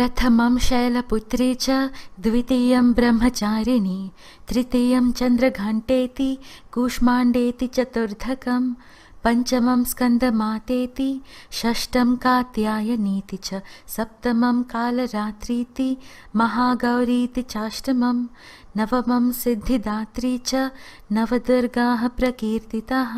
प्रथमं शैलपुत्री च द्वितीयं ब्रह्मचारिणी तृतीयं चन्द्रघण्टेति कूष्माण्डेति चतुर्थकं पंचमं स्कन्दमातेति षष्ठं कात्यायनीति च सप्तमं कालरात्रीति महागौरीति चाष्टमं नवमं सिद्धिदात्री च नवदुर्गाः प्रकीर्तिताः।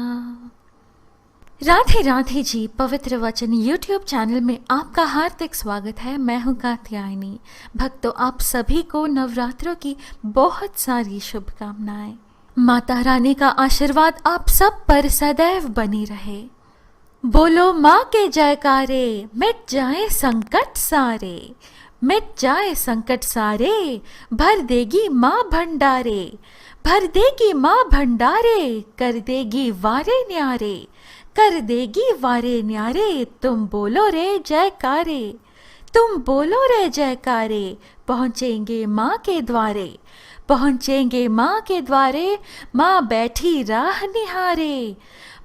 राधे राधे जी। पवित्र वचन यूट्यूब चैनल में आपका हार्दिक स्वागत है। मैं हूँ कात्यायनी। भक्तों, आप सभी को नवरात्रों की बहुत सारी शुभकामनाएं। माता रानी का आशीर्वाद आप सब पर सदैव बनी रहे। बोलो माँ के जयकारे, मिट जाए संकट सारे, मिट जाए संकट सारे, भर देगी माँ भंडारे, भर देगी माँ भंडारे, कर देगी वारे न्यारे, कर देगी वारे न्यारे। तुम बोलो रे जयकारे, तुम बोलो रे जयकारे, पहुँचेंगे माँ के द्वारे, पहुँचेंगे माँ के द्वारे। माँ बैठी राह निहारे,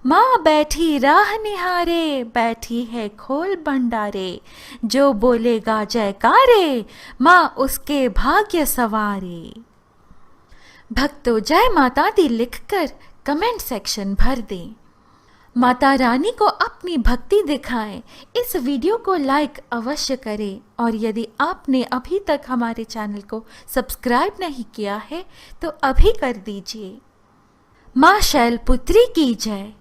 माँ बैठी राह निहारे, बैठी है खोल भंडारे, जो बोलेगा जयकारे माँ उसके भाग्य सवारे। भक्तों, जय माता दी लिखकर कमेंट सेक्शन भर दें। माता रानी को अपनी भक्ति दिखाएं। इस वीडियो को लाइक अवश्य करें और यदि आपने अभी तक हमारे चैनल को सब्सक्राइब नहीं किया है तो अभी कर दीजिए। माँ शैलपुत्री की जय।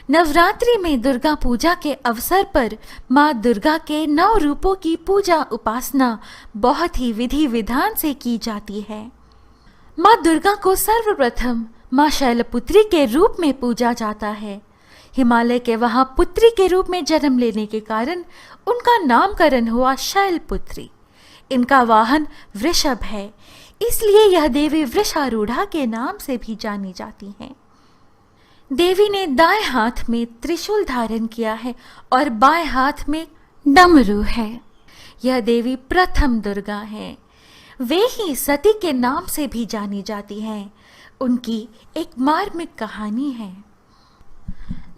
नवरात्रि में दुर्गा पूजा के अवसर पर माँ दुर्गा के 9 रूपों की पूजा उपासना बहुत ही विधि विधान से की जाती है। माँ दुर्गा को सर्वप्रथम माँ शैलपुत्री के रूप में पूजा जाता है। हिमालय के वहां पुत्री के रूप में जन्म लेने के कारण उनका नामकरण हुआ शैलपुत्री। इनका वाहन वृषभ है, इसलिए यह देवी वृषारूढ़ा के नाम से भी जानी जाती हैं। देवी ने दाएं हाथ में त्रिशूल धारण किया है और बाएं हाथ में डमरू है। यह देवी प्रथम दुर्गा है। वे ही सती के नाम से भी जानी जाती हैं। उनकी एक मार्मिक कहानी है।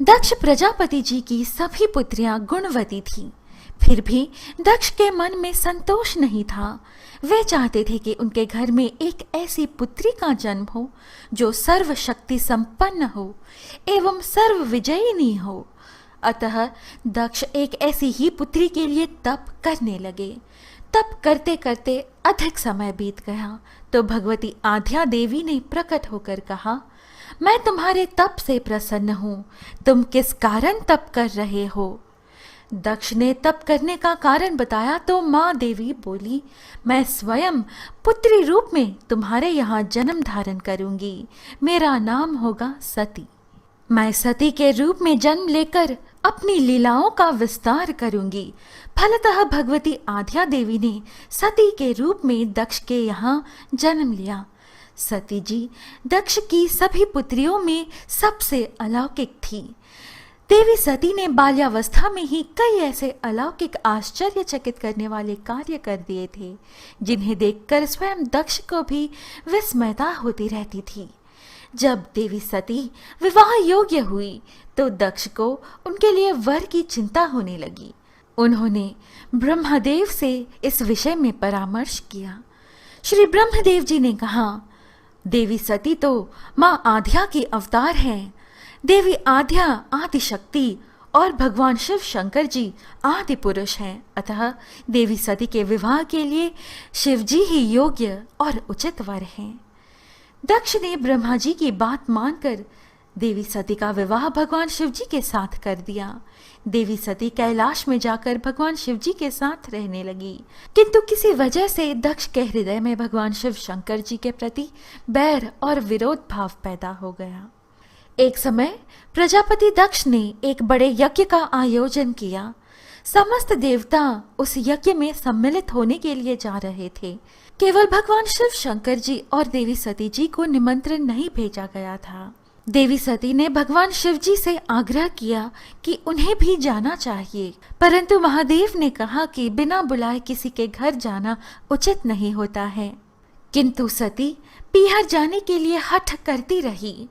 दक्ष प्रजापति जी की सभी पुत्रियां गुणवती थीं, फिर भी दक्ष के मन में संतोष नहीं था। वे चाहते थे कि उनके घर में एक ऐसी पुत्री का जन्म हो जो सर्वशक्ति संपन्न हो एवं सर्व विजयिनी हो। अतः दक्ष एक ऐसी ही पुत्री के लिए तप करने लगे। तप करते करते अधिक समय बीत गया तो भगवती आद्या देवी ने प्रकट होकर कहा, मैं तुम्हारे तप से प्रसन्न हूँ, तुम किस कारण तप कर रहे हो? दक्ष ने तप करने का कारण बताया तो माँ देवी बोली, मैं स्वयं पुत्री रूप में तुम्हारे यहाँ जन्म धारण करूंगी। मेरा नाम होगा सती। मैं सती के रूप में जन्म लेकर अपनी लीलाओं का विस्तार करूंगी। फलतः भगवती आद्या देवी ने सती के रूप में दक्ष के यहाँ जन्म लिया। सती जी दक्ष की सभी पुत्रियों में सबसे अलौकिक थी। देवी सती ने बाल्यावस्था में ही कई ऐसे अलौकिक आश्चर्यचकित करने वाले कार्य कर दिए थे जिन्हें देखकर स्वयं दक्ष को भी विस्मयता होती रहती थी। जब देवी सती विवाह योग्य हुई तो दक्ष को उनके लिए वर की चिंता होने लगी। उन्होंने ब्रह्मदेव से इस विषय में परामर्श किया। श्री ब्रह्मदेव जी ने कहा, देवी सती तो माँ आद्या की अवतार हैं। देवी आद्या आदि शक्ति और भगवान शिव शंकर जी आदि पुरुष हैं। अतः देवी सती के विवाह के लिए शिव जी ही योग्य और उचित वर हैं। दक्ष ने ब्रह्मा जी की बात मानकर देवी सती का विवाह भगवान शिव जी के साथ कर दिया। देवी सती कैलाश में जाकर भगवान शिव जी के साथ रहने लगी, किंतु किसी वजह से दक्ष के हृदय में भगवान शिव शंकर जी के प्रति बैर और विरोध भाव पैदा हो गया। एक समय प्रजापति दक्ष ने एक बड़े यज्ञ का आयोजन किया। समस्त देवता उस यज्ञ में सम्मिलित होने के लिए जा रहे थे। केवल भगवान शिव शंकर जी और देवी सती जी को निमंत्रण नहीं भेजा गया था। देवी सती ने भगवान शिव जी से आग्रह किया कि उन्हें भी जाना चाहिए, परंतु महादेव ने कहा कि बिना बुलाए किसी के घर जाना उचित नहीं होता है। किंतु सती पीहर जाने के लिए हठ करती रही।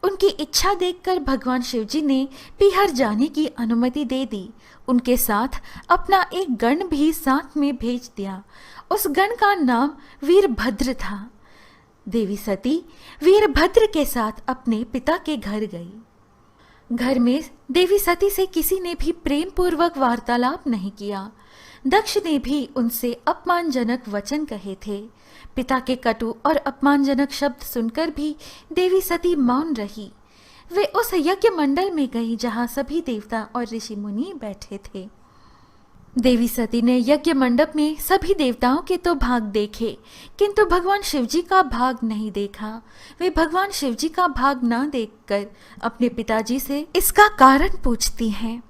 उनकी इच्छा देखकर भगवान शिव जी ने पीहर जाने की अनुमति दे दी। उनके साथ अपना एक गण भी साथ में भेज दिया। उस गण का नाम वीरभद्र था। देवी सती वीरभद्र के साथ अपने पिता के घर गई। घर में देवी सती से किसी ने भी प्रेम पूर्वक वार्तालाप नहीं किया। दक्ष ने भी उनसे अपमानजनक वचन कहे थे। पिता के कटु और अपमानजनक शब्द सुनकर भी देवी सती मौन रही। वे उस यज्ञ मंडल में गई जहां सभी देवता और ऋषि मुनि बैठे थे। देवी सती ने यज्ञ मंडप में सभी देवताओं के तो भाग देखे, किंतु भगवान शिवजी का भाग नहीं देखा। वे भगवान शिवजी का भाग ना देखकर अपने पिताजी से इसका कारण पूछती हैं।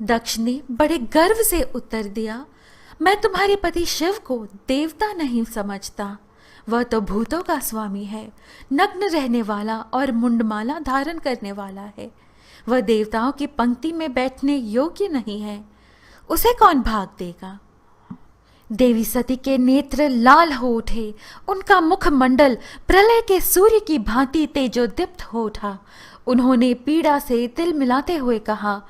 दक्ष ने बड़े गर्व से उत्तर दिया, मैं तुम्हारे पति शिव को देवता नहीं समझता। वह तो भूतों का स्वामी है, नग्न रहने वाला और मुंडमाला धारण करने वाला है। वह देवताओं की पंक्ति में बैठने योग्य नहीं है। उसे कौन भाग देगा? देवी सती के नेत्र लाल हो उठे। उनका मुखमंडल प्रलय के सूर्य की भांति तेजोदीप्त हो उठा। उन्होंने पीड़ा से तिल मिलाते हुए कहा,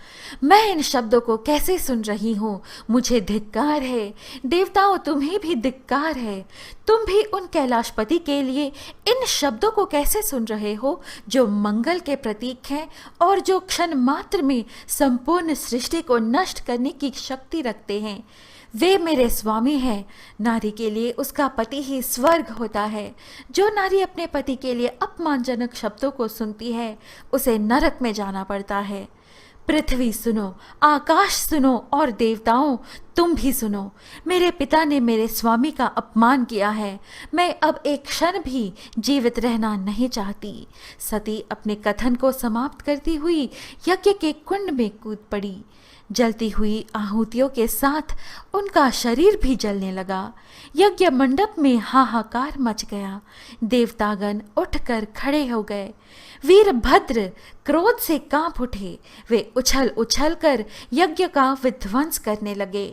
मैं इन शब्दों को कैसे सुन रही हूँ? मुझे धिक्कार है। देवताओं, तुम्हें भी धिक्कार है। तुम भी उन कैलाशपति के लिए इन शब्दों को कैसे सुन रहे हो जो मंगल के प्रतीक हैं और जो क्षण मात्र में संपूर्ण सृष्टि को नष्ट करने की शक्ति रखते हैं। वे मेरे स्वामी हैं। नारी के लिए उसका पति ही स्वर्ग होता है। जो नारी अपने पति के लिए अपमानजनक शब्दों को सुनती है उसे नरक में जाना पड़ता है। पृथ्वी सुनो, आकाश सुनो और देवताओं तुम भी सुनो। मेरे पिता ने मेरे स्वामी का अपमान किया है। मैं अब एक क्षण भी जीवित रहना नहीं चाहती। सती अपने कथन को समाप्त करती हुई यज्ञ के कुंड में कूद पड़ी। जलती हुई आहुतियों के साथ उनका शरीर भी जलने लगा। यज्ञ मंडप में हाहाकार मच गया। देवतागण उठकर खड़े हो गए। वीरभद्र क्रोध से कांप उठे। वे उछल उछल कर यज्ञ का विध्वंस करने लगे।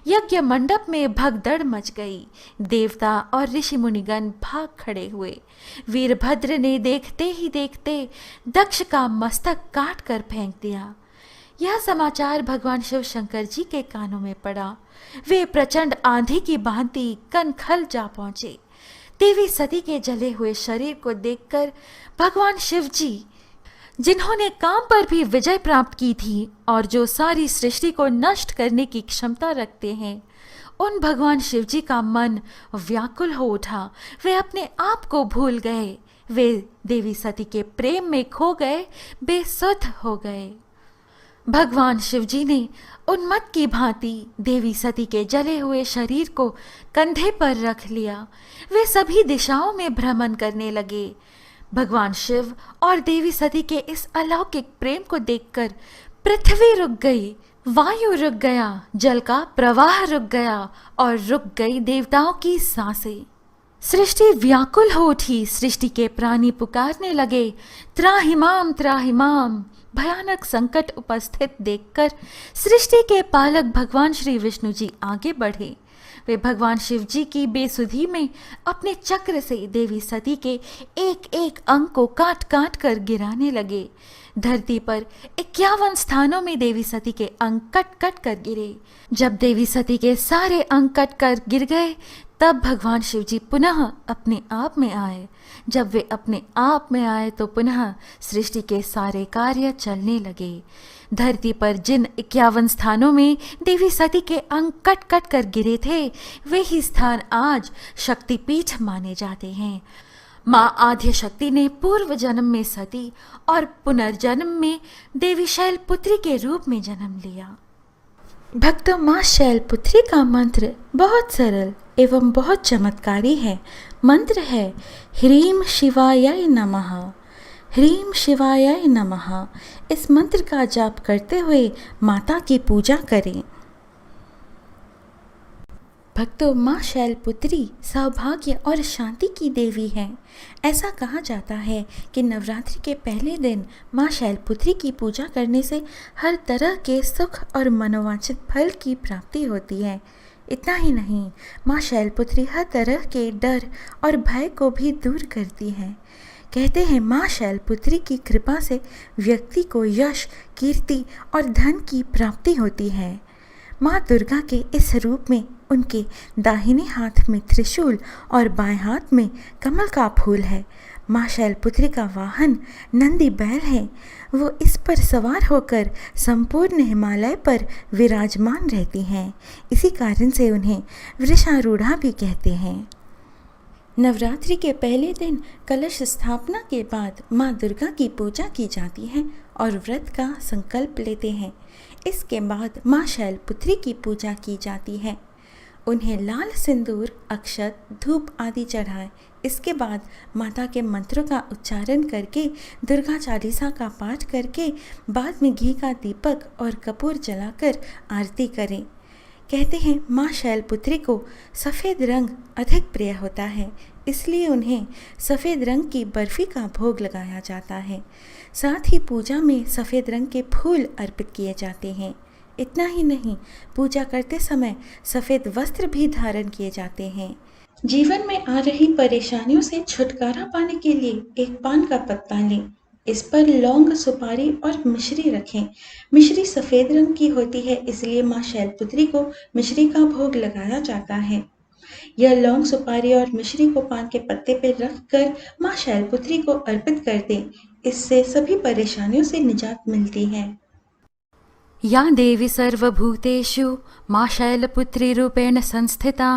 यज्ञ मंडप में भगदड़ मच गई। देवता और ऋषि मुनिगण भाग खड़े हुए। वीरभद्र ने देखते ही देखते दक्ष का मस्तक काट कर फेंक दिया। यह समाचार भगवान शिव शंकर जी के कानों में पड़ा। वे प्रचंड आंधी की भांति कनखल जा पहुंचे। देवी सती के जले हुए शरीर को देखकर भगवान शिव जी, जिन्होंने काम पर भी विजय प्राप्त की थी और जो सारी सृष्टि को नष्ट करने की क्षमता रखते हैं, उन भगवान शिव जी का मन व्याकुल हो उठा। वे अपने आप को भूल गए। वे देवी सती के प्रेम में खो गए, बेसुध हो गए। भगवान शिवजी ने उन्मत्त की भांति देवी सती के जले हुए शरीर को कंधे पर रख लिया। वे सभी दिशाओं में भ्रमण करने लगे। भगवान शिव और देवी सती के इस अलौकिक प्रेम को देखकर पृथ्वी रुक गई, वायु रुक गया, जल का प्रवाह रुक गया और रुक गई देवताओं की सांसें। सृष्टि व्याकुल हो उठी। सृष्टि के प्राणी पुकारने लगे, त्राहिमाम त्राहिमाम। भयानक संकट उपस्थित देखकर सृष्टि के पालक भगवान श्री विष्णु जी आगे बढ़े। वे भगवान शिव जी की बेसुधी में अपने चक्र से देवी सती के एक एक अंग को काट काट कर गिराने लगे। धरती पर 51 स्थानों में देवी सती के अंग कट कट कर गिरे। जब देवी सती के सारे अंग कट कर गिर गए तब भगवान शिव जी पुनः अपने आप में आए। जब वे अपने आप में आए तो पुनः सृष्टि के सारे कार्य चलने लगे। धरती पर जिन 51 स्थानों में देवी सती के अंग कट कट कर गिरे थे, वे ही स्थान आज शक्तिपीठ माने जाते हैं। माँ आद्य शक्ति ने पूर्व जन्म में सती और पुनर्जन्म में देवी शैलपुत्री के रूप में जन्म लिया। भक्तों, माँ शैलपुत्री का मंत्र बहुत सरल एवं बहुत चमत्कारी है। मंत्र है ह्रीं शिवाय नमः। ह्रीं शिवाय नमः। इस मंत्र का जाप करते हुए माता की पूजा करें। भक्तों, माँ शैलपुत्री सौभाग्य और शांति की देवी है। ऐसा कहा जाता है कि नवरात्रि के पहले दिन माँ शैलपुत्री की पूजा करने से हर तरह के सुख और मनोवांछित फल की प्राप्ति होती है। इतना ही नहीं, माँ शैलपुत्री हर तरह के डर और भय को भी दूर करती है। कहते हैं माँ शैलपुत्री की कृपा से व्यक्ति को यश, कीर्ति और धन की प्राप्ति होती है। माँ दुर्गा के इस रूप में उनके दाहिने हाथ में त्रिशूल और बाएं हाथ में कमल का फूल है। माँ शैलपुत्री का वाहन नंदी बैल है। वो इस पर सवार होकर संपूर्ण हिमालय पर विराजमान रहती हैं। इसी कारण से उन्हें वृषारूढ़ा भी कहते हैं। नवरात्रि के पहले दिन कलश स्थापना के बाद माँ दुर्गा की पूजा की जाती है और व्रत का संकल्प लेते हैं। इसके बाद माँ शैलपुत्री की पूजा की जाती है। उन्हें लाल सिंदूर, अक्षत, धूप आदि चढ़ाएं। इसके बाद माता के मंत्रों का उच्चारण करके दुर्गा चालीसा का पाठ करके बाद में घी का दीपक और कपूर जलाकर आरती करें। कहते हैं माँ शैलपुत्री को सफ़ेद रंग अधिक प्रिय होता है, इसलिए उन्हें सफ़ेद रंग की बर्फ़ी का भोग लगाया जाता है। साथ ही पूजा में सफ़ेद रंग के फूल अर्पित किए जाते हैं। इतना ही नहीं, पूजा करते समय सफ़ेद वस्त्र भी धारण किए जाते हैं। जीवन में आ रही परेशानियों से छुटकारा पाने के लिए एक पान का पत्ता लें। इस पर लौंग, सुपारी और मिश्री रखें। मिश्री सफ़ेद रंग की होती है, इसलिए माँ शैलपुत्री को मिश्री का भोग लगाया जाता है। यह लौंग, सुपारी और मिश्री को पान के पत्ते पर रखकर माँ शैलपुत्री को अर्पित कर दें। इससे सभी परेशानियों से निजात मिलती है। या देवी सर्वभूतेषु मा शैलपुत्रीरूपेण संस्थिता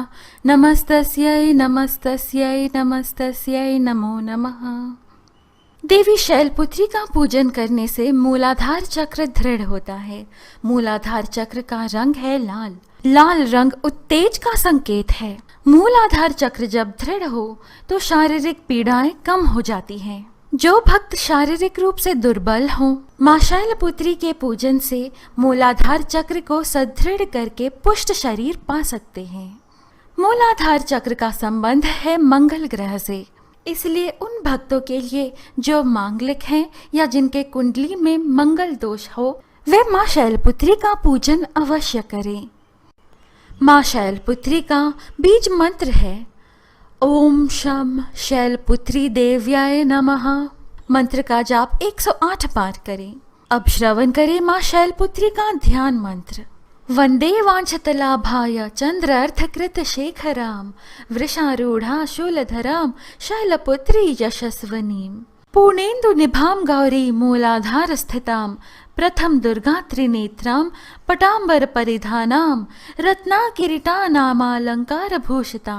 नमस्तस्यै नमस्तस्यै नमस्तस्यै नमो नमः। देवी शैलपुत्री का पूजन करने से मूलाधार चक्र दृढ़ होता है। मूलाधार चक्र का रंग है लाल। लाल रंग उत्तेज का संकेत है। मूलाधार चक्र जब दृढ़ हो तो शारीरिक पीड़ाएं कम हो जाती हैं। जो भक्त शारीरिक रूप से दुर्बल हों, माँ शैलपुत्री के पूजन से मूलाधार चक्र को सुदृढ़ करके पुष्ट शरीर पा सकते हैं। मूलाधार चक्र का संबंध है मंगल ग्रह से, इसलिए उन भक्तों के लिए जो मांगलिक हैं या जिनके कुंडली में मंगल दोष हो, वे माँ शैलपुत्री का पूजन अवश्य करें। माँ शैलपुत्री का बीज मंत्र है ओम शम शैलपुत्री देव्याय नमः। मंत्र का जाप 108 बार करें। अब श्रवण करें माँ शैलपुत्री का ध्यान मंत्र। वंदे वांछतलाभाय चंद्र अर्थकृत शेखराम वृषारूढ़ा शूलधराम शैलपुत्री यशस्वनीम। पूर्णेन्दु निभाम गौरी मूलाधार स्थिताम प्रथम दुर्गा त्रिनेत्रां पटांबर परिधानाम रत्ना किरीटानामालंकार भूषिता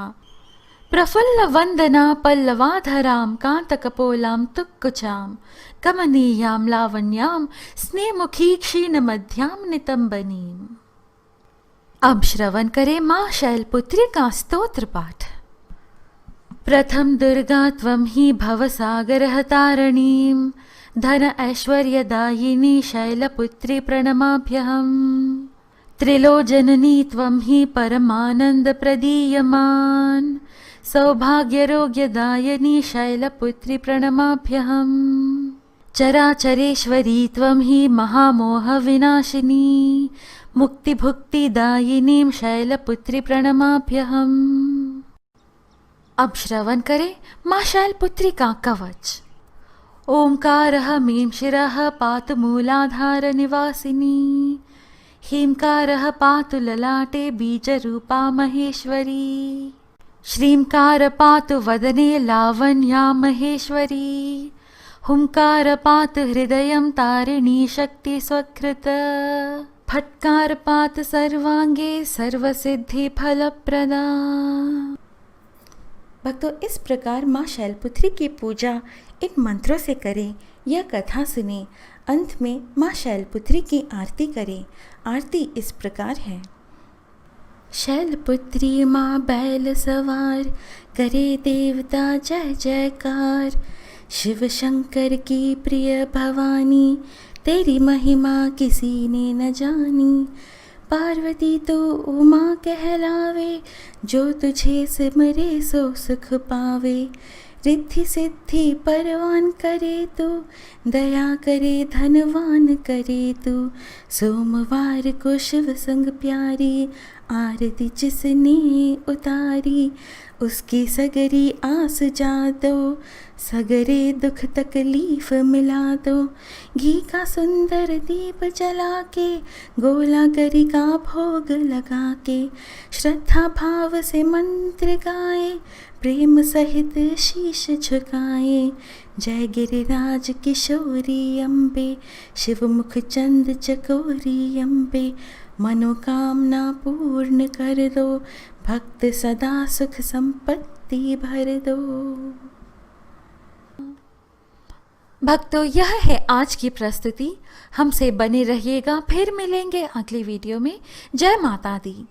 प्रफुल्ल वंदना पल्लवाधरां कांतकपोलां तुक्कुचां कमनीयां लावण्यां स्नेहमुखी क्षीणमध्यां नितंबनीम्। अब श्रवण करें माँ शैलपुत्री का स्तोत्र पाठ। प्रथम दुर्गा त्वं हि भवसागरः तारिणीं धन ऐश्वर्यदायिनी शैलपुत्री प्रणमाभ्यहम्। त्रिलोचननी त्वं हि परमानंद प्रदीयमान् सौभाग्यरोग्यदायिनी शैलपुत्री प्रणमाभ्यहम्। चराचरेश्वरी त्वं हि महामोह विनाशिनी मुक्तिभुक्तिदायिनीं शैलपुत्री प्रणमाभ्यहम्। अब श्रवण करें माँ शैलपुत्री का कवच। ओंकारः मीं शिरः पातु मूलाधार निवासिनी हींकारः पातु ललाटे बीजरूपा महेश्वरी श्रींकार पातु वदने लावण्या महेश्वरी हुंकार पातु हृदयं तारिणी शक्ति स्वकृत फट्कार पातु सर्वांगे सर्वसिद्धि फलप्रदा। भक्तों, इस प्रकार माँ शैलपुत्री की पूजा इन मंत्रों से करें, यह कथा सुने। अंत में माँ शैलपुत्री की आरती करें। आरती इस प्रकार है। शैलपुत्री माँ बैल सवार करे देवता जय जयकार। शिव शंकर की प्रिय भवानी तेरी महिमा किसी ने न जानी। पार्वती तो उमा कहलावे जो तुझे सिमरे सो सुख पावे। रिद्धि सिद्धि परवान करे तू दया करे धनवान करे तू। सोमवार को शिव संग प्यारी आरती जिसने उतारी उसकी सगरी आस जा दो, सगरे दुख तकलीफ मिला दो। घी का सुंदर दीप जला के, गोला गरी का भोग लगा के, श्रद्धा भाव से मंत्र गाए, प्रेम सहित शीश झुकाए। जय गिरिराज किशोरी अम्बे, शिव मुख चंद चकोरी अम्बे, मनोकामना पूर्ण कर दो, भक्त सदा सुख संपत्ति भर दो। भक्तों, यह है आज की प्रस्तुति। हमसे बने रहिएगा, फिर मिलेंगे अगली वीडियो में। जय माता दी।